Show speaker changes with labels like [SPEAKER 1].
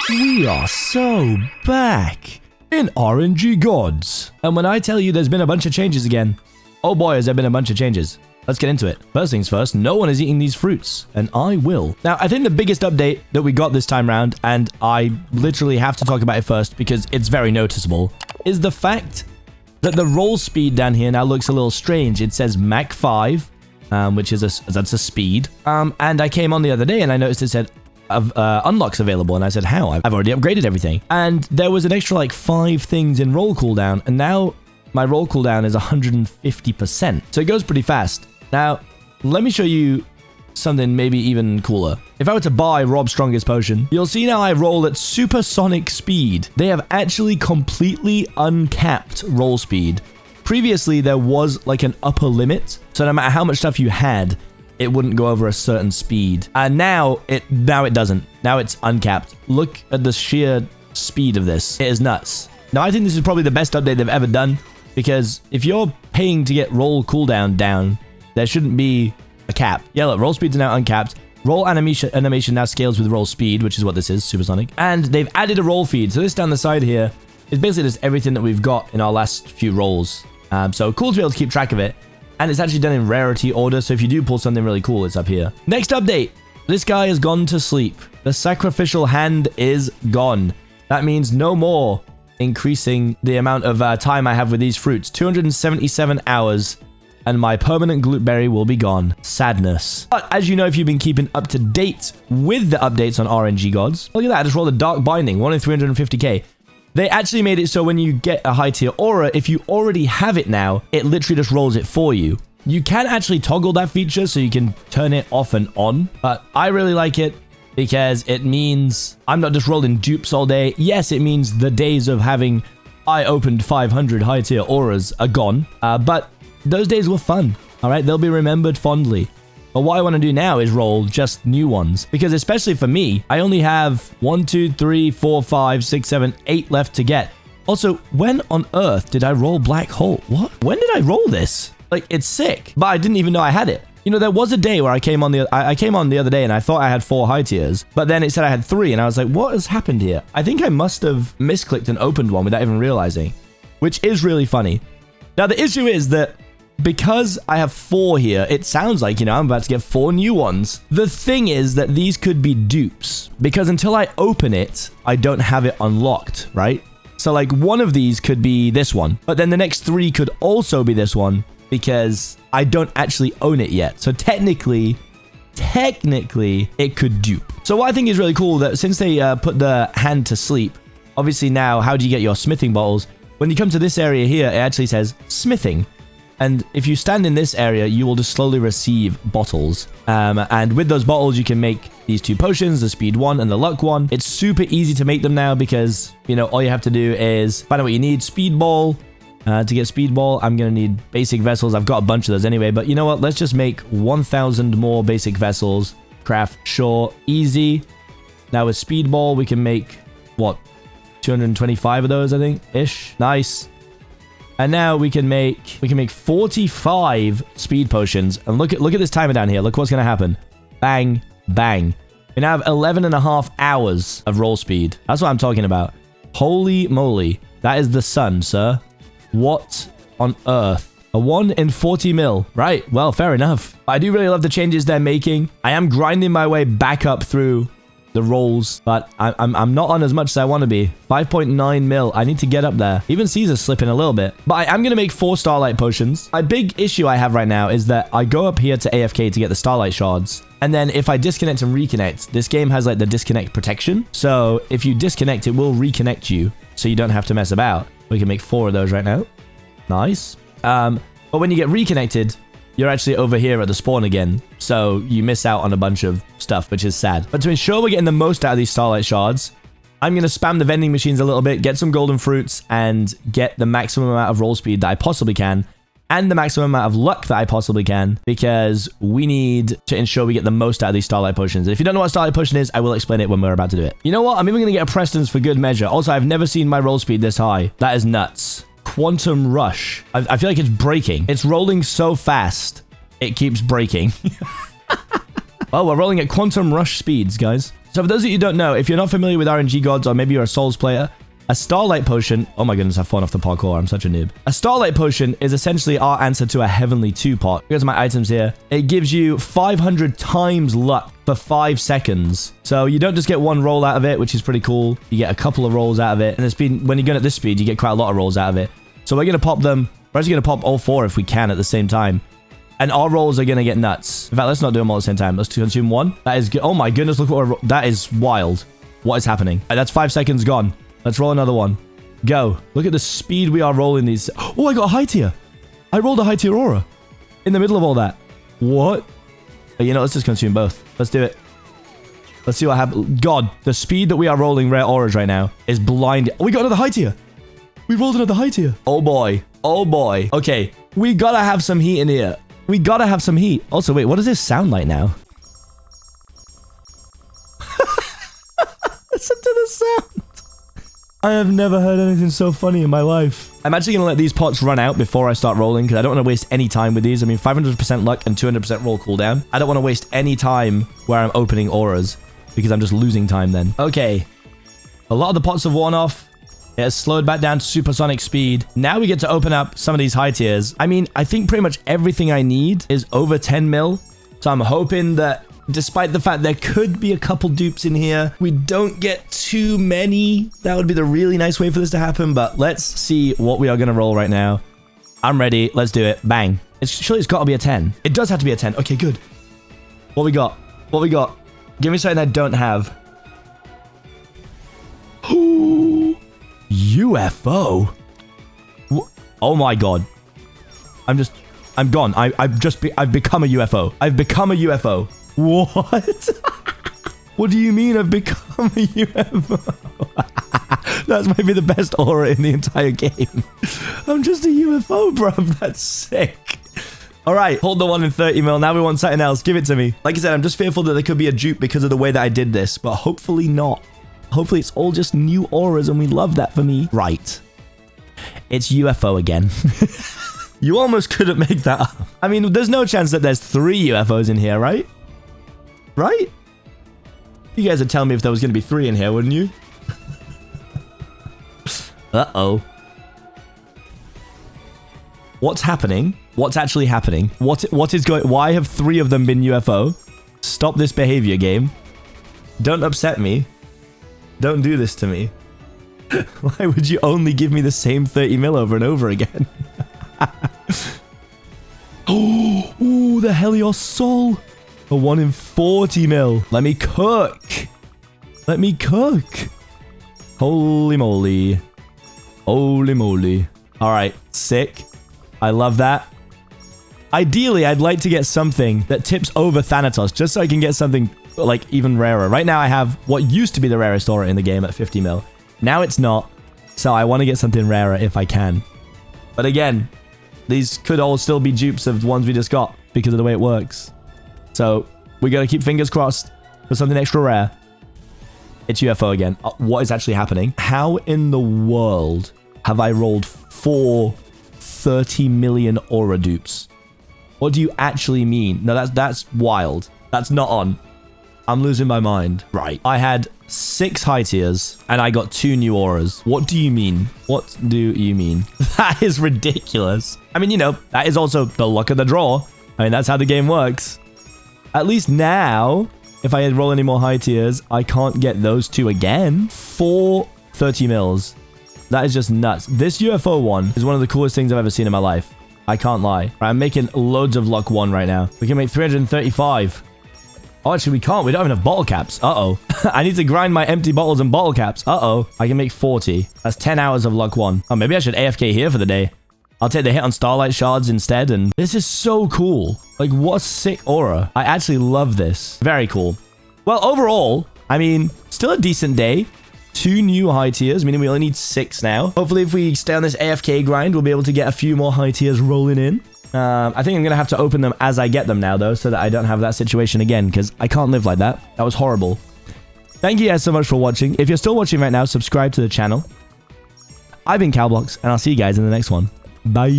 [SPEAKER 1] We are so back in RNG Gods. And when I tell you there's been a bunch of changes again, oh boy, has there been a bunch of changes. Let's get into it. First things first, no one is eating these fruits, and I will. Now, I think the biggest update that we got this time around, and I literally have to talk about it first because it's very noticeable, is the fact that the roll speed down here now looks a little strange. It says Mach 5, which is that's a speed. And I came on the other day and I noticed it said unlocks available, and I said, how? I've already upgraded everything. And there was an extra like 5 things in roll cooldown, and now my roll cooldown is 150%. So it goes pretty fast. Now, let me show you something maybe even cooler. If I were to buy Rob's Strongest Potion, you'll see now I roll at supersonic speed. They have actually completely uncapped roll speed. Previously, there was like an upper limit, so no matter how much stuff you had, it wouldn't go over a certain speed. And now it doesn't. Now it's uncapped. Look at the sheer speed of this. It is nuts. Now, I think this is probably the best update they've ever done, because if you're paying to get roll cooldown down, there shouldn't be a cap. Yeah, look, roll speeds are now uncapped. Roll animation now scales with roll speed, which is what this is, supersonic. And they've added a roll feed. So this down the side here is basically just everything that we've got in our last few rolls. So cool to be able to keep track of it. And it's actually done in rarity order, so if you do pull something really cool, it's up here. Next update. This guy has gone to sleep. The sacrificial hand is gone. That means no more increasing the amount of time I have with these fruits. 277 hours, and my permanent glute will be gone. Sadness. But as you know, if you've been keeping up to date with the updates on RNG Gods, look at that, I just rolled a Dark Binding, 1 in 350k. They actually made it so when you get a high tier aura, if you already have it now, it literally just rolls it for you. You can actually toggle that feature so you can turn it off and on, but I really like it because it means I'm not just rolling dupes all day. Yes, it means the days of having I opened 500 high tier auras are gone, but those days were fun. All right, they'll be remembered fondly. But what I want to do now is roll just new ones, because especially for me, I only have 1, 2, 3, 4, 5, 6, 7, 8 left to get. Also, when on earth did I roll Black Hole? What? When did I roll this? Like, it's sick, but I didn't even know I had it. You know, there was a day where I came on the other day and I thought I had 4 high tiers, but then it said I had 3, and I was like, what has happened here? I think I must have misclicked and opened one without even realizing, which is really funny. Now, the issue is that because I have 4 here, it sounds like, you know, I'm about to get 4 new ones. The thing is that these could be dupes, because until I open it, I don't have it unlocked, right? So like one of these could be this one, but then the next 3 could also be this one because I don't actually own it yet. So technically, it could dupe. So what I think is really cool that since they put the hand to sleep, obviously now, how do you get your smithing bottles? When you come to this area here, it actually says smithing. And if you stand in this area, you will just slowly receive bottles. And with those bottles, you can make these 2 potions, the speed 1 and the luck 1. It's super easy to make them now because, you know, all you have to do is find out what you need. Speed ball. To get speed ball, I'm going to need basic vessels. I've got a bunch of those anyway. But you know what? Let's just make 1,000 more basic vessels. Craft, sure, easy. Now with speed ball, we can make, what, 225 of those, I think, ish. Nice. And now we can make 45 speed potions. And look at this timer down here. Look what's going to happen. Bang, bang. We now have 11.5 hours of roll speed. That's what I'm talking about. Holy moly. That is the sun, sir. What on earth? A 1 in 40 mil. Right. Well, fair enough. I do really love the changes they're making. I am grinding my way back up through the rolls, but I'm not on as much as I want to be. 5.9 mil. I need to get up there. Even Caesar's slipping a little bit. But I am going to make 4 Starlight potions. My big issue I have right now is that I go up here to AFK to get the Starlight shards. And then if I disconnect and reconnect, this game has like the disconnect protection. So if you disconnect, it will reconnect you. So you don't have to mess about. We can make 4 of those right now. Nice. But when you get reconnected, you're actually over here at the spawn again. So you miss out on a bunch of stuff, which is sad. But to ensure we're getting the most out of these Starlight shards, I'm going to spam the vending machines a little bit, get some golden fruits, and get the maximum amount of roll speed that I possibly can, and the maximum amount of luck that I possibly can, because we need to ensure we get the most out of these Starlight potions. And if you don't know what a Starlight potion is, I will explain it when we're about to do it. You know what? I'm even going to get a Preston's for good measure. Also, I've never seen my roll speed this high. That is nuts. Quantum Rush. I feel like it's breaking. It's rolling so fast, it keeps breaking. Well, we're rolling at Quantum Rush speeds, guys. So for those of you who don't know, if you're not familiar with RNG Gods, or maybe you're a Souls player, a Starlight potion... Oh my goodness, I've fallen off the parkour. I'm such a noob. A Starlight potion is essentially our answer to a Heavenly 2 pot. Here's my items here. It gives you 500 times luck for 5 seconds. So you don't just get one roll out of it, which is pretty cool. You get a couple of rolls out of it. And the speed, when you're going at this speed, you get quite a lot of rolls out of it. So we're going to pop them. We're actually going to pop all 4 if we can at the same time. And our rolls are going to get nuts. In fact, let's not do them all at the same time. Let's consume 1. That is good. Oh my goodness, look what we're... That is wild. What is happening? That's 5 seconds gone. Let's roll another one. Go. Look at the speed we are rolling these. Oh, I got a high tier. I rolled a high tier aura. In the middle of all that. What? But you know, let's just consume both. Let's do it. Let's see what happens. God, the speed that we are rolling rare auras right now is blinding. Oh, we got another high tier. We rolled another high tier. Oh boy. Oh boy. Okay. We gotta have some heat in here. We gotta have some heat. Also, wait, what does this sound like now? Listen to the sound. I have never heard anything so funny in my life. I'm actually going to let these pots run out before I start rolling because I don't want to waste any time with these. I mean, 500% luck and 200% roll cooldown. I don't want to waste any time where I'm opening auras because I'm just losing time then. Okay. A lot of the pots have worn off. It has slowed back down to supersonic speed. Now we get to open up some of these high tiers. I mean, I think pretty much everything I need is over 10 mil. So I'm hoping that despite the fact there could be a couple dupes in here, we don't get too many. That would be the really nice way for this to happen, but let's see what we are going to roll right now. I'm ready. Let's do it. Bang. Surely it's got to be a 10. It does have to be a 10. Okay, good. What we got? What we got? Give me something I don't have. UFO? Oh my god. I'm gone. I've become a UFO. I've become a UFO. What? What do you mean I've become a UFO? That might be the best aura in the entire game. I'm just a UFO, bro. That's sick. All right, hold the 1 in 30 mil. Now we want something else. Give it to me. Like I said, I'm just fearful that there could be a dupe because of the way that I did this, but hopefully not. Hopefully it's all just new auras and we love that for me. Right. It's UFO again. You almost couldn't make that up. I mean, there's no chance that there's 3 UFOs in here, right? Right? You guys would tell me if there was going to be 3 in here, wouldn't you? Uh-oh. What's happening? What's actually happening? What is going... Why have 3 of them been UFO? Stop this behavior, game. Don't upset me. Don't do this to me. Why would you only give me the same 30 mil over and over again? Oh, the Helios Soul. A 1 in 40 mil. Let me cook. Let me cook. Holy moly. Holy moly. All right, sick. I love that. Ideally, I'd like to get something that tips over Thanatos, just so I can get something like even rarer. Right now, I have what used to be the rarest aura in the game at 50 mil. Now it's not, so I want to get something rarer if I can. But again, these could all still be dupes of the ones we just got because of the way it works. So we got to keep fingers crossed for something extra rare. It's UFO again. What is actually happening? How in the world have I rolled 4 30 million aura dupes? What do you actually mean? No, that's wild. That's not on. I'm losing my mind. Right. I had 6 high tiers and I got 2 new auras. What do you mean? What do you mean? That is ridiculous. I mean, you know, that is also the luck of the draw. I mean, that's how the game works. At least now, if I roll any more high tiers, I can't get those 2 again. 4 30 mils. That is just nuts. This UFO one is one of the coolest things I've ever seen in my life. I can't lie. Right, I'm making loads of luck 1 right now. We can make 335. Oh, actually, we can't. We don't have enough bottle caps. Uh-oh. I need to grind my empty bottles and bottle caps. Uh-oh. I can make 40. That's 10 hours of luck 1. Oh, maybe I should AFK here for the day. I'll take the hit on Starlight shards instead, and this is so cool. Like, what a sick aura. I actually love this. Very cool. Well, overall, I mean, still a decent day. 2 new high tiers, meaning we only need 6 now. Hopefully, if we stay on this AFK grind, we'll be able to get a few more high tiers rolling in. I think I'm going to have to open them as I get them now, though, so that I don't have that situation again, because I can't live like that. That was horrible. Thank you guys so much for watching. If you're still watching right now, subscribe to the channel. I've been CalBlox, and I'll see you guys in the next one. Bye.